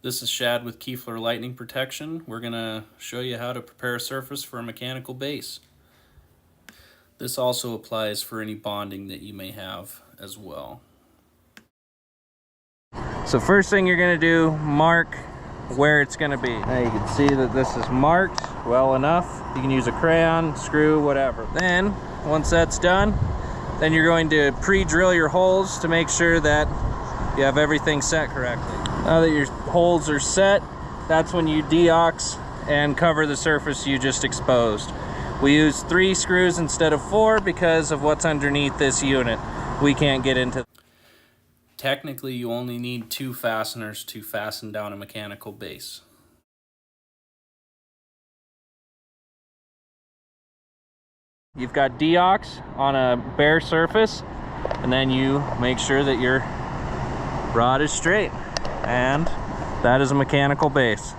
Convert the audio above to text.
This is Shad with Kiefler Lightning Protection. We're going to show you how to prepare a surface for a mechanical base. This also applies for any bonding that you may have as well. So first thing you're going to do, mark where it's going to be. Now you can see that this is marked well enough. You can use a crayon, screw, whatever. Then, once that's done, then you're going to pre-drill your holes to make sure that you have everything set correctly. Now that your holes are set, that's when you deox and cover the surface you just exposed. We use 3 screws instead of 4 because of what's underneath this unit. We can't get into. Technically, you only need 2 fasteners to fasten down a mechanical base. You've got deox on a bare surface, and then you make sure that your rod is straight, and that is a mechanical base.